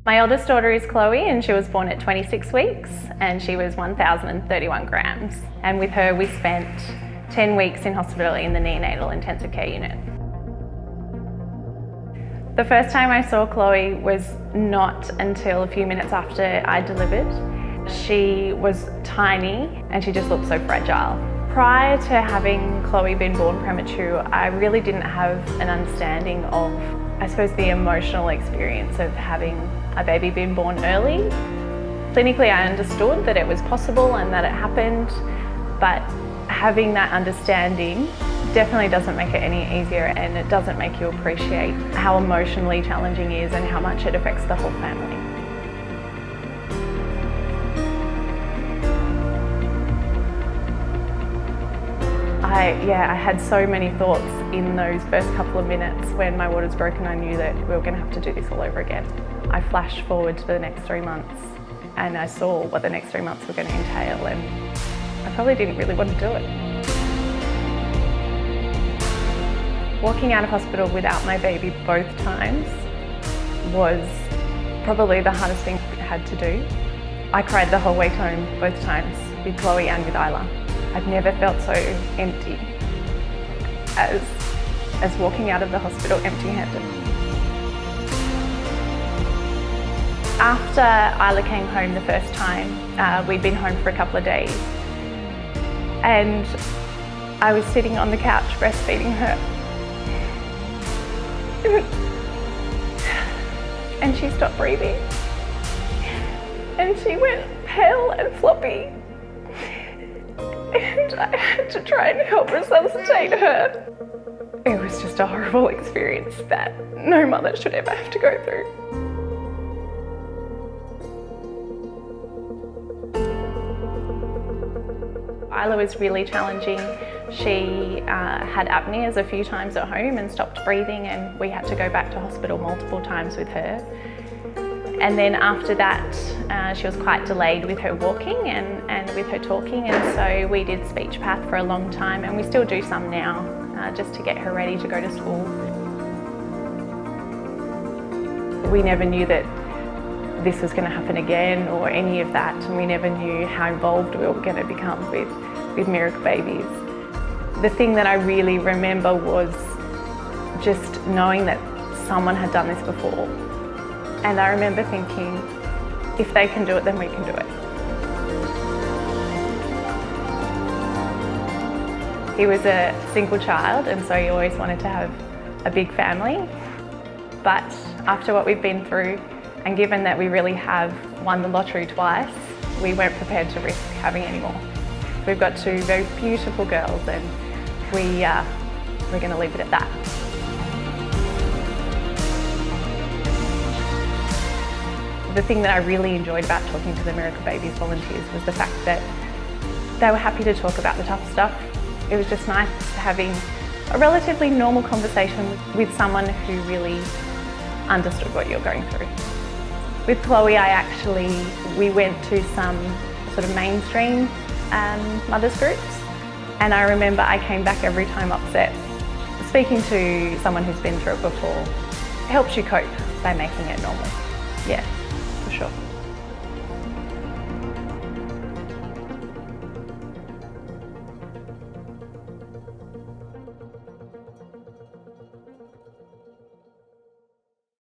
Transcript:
My oldest daughter is Chloe, and she was born at 26 weeks and she was 1,031 grams. And with her we spent 10 weeks in hospital in the neonatal intensive care unit. The first time I saw Chloe was not until a few minutes after I delivered. She was tiny and she just looked so fragile. Prior to having Chloe been born premature, I really didn't have an understanding of, I suppose, the emotional experience of having a baby being born early. Clinically, I understood that it was possible and that it happened, but having that understanding definitely doesn't make it any easier, and it doesn't make you appreciate how emotionally challenging it is and how much it affects the whole family. I had so many thoughts in those first couple of minutes. When my waters broke and I knew that we were going to have to do this all over again. I flashed forward to the next 3 months and I saw what the next 3 months were going to entail, and I probably didn't really want to do it. Walking out of hospital without my baby both times was probably the hardest thing I had to do. I cried the whole way home both times, with Chloe and with Isla. I've never felt so empty as walking out of the hospital empty-handed. After Isla came home the first time, we'd been home for a couple of days, and I was sitting on the couch breastfeeding her. And she stopped breathing and she went pale and floppy, and I had to try and help resuscitate her. It was just a horrible experience that no mother should ever have to go through. Isla was really challenging. She had apneas a few times at home and stopped breathing, and we had to go back to hospital multiple times with her. And then after that, she was quite delayed with her walking and with her talking, and so we did speech path for a long time, and we still do some now, just to get her ready to go to school. We never knew that this was going to happen again or any of that, and we never knew how involved we were going to become with miracle babies. The thing that I really remember was just knowing that someone had done this before. And I remember thinking, if they can do it, then we can do it. He was a single child, and so he always wanted to have a big family. But after what we've been through, and given that we really have won the lottery twice, we weren't prepared to risk having any more. We've got two very beautiful girls, and we're going to leave it at that. The thing that I really enjoyed about talking to the Miracle Babies volunteers was the fact that they were happy to talk about the tough stuff. It was just nice having a relatively normal conversation with someone who really understood what you're going through. With Chloe, we went to some sort of mainstream mothers groups, and I remember I came back every time upset. Speaking to someone who's been through it before helps you cope by making it normal. Yeah, for sure.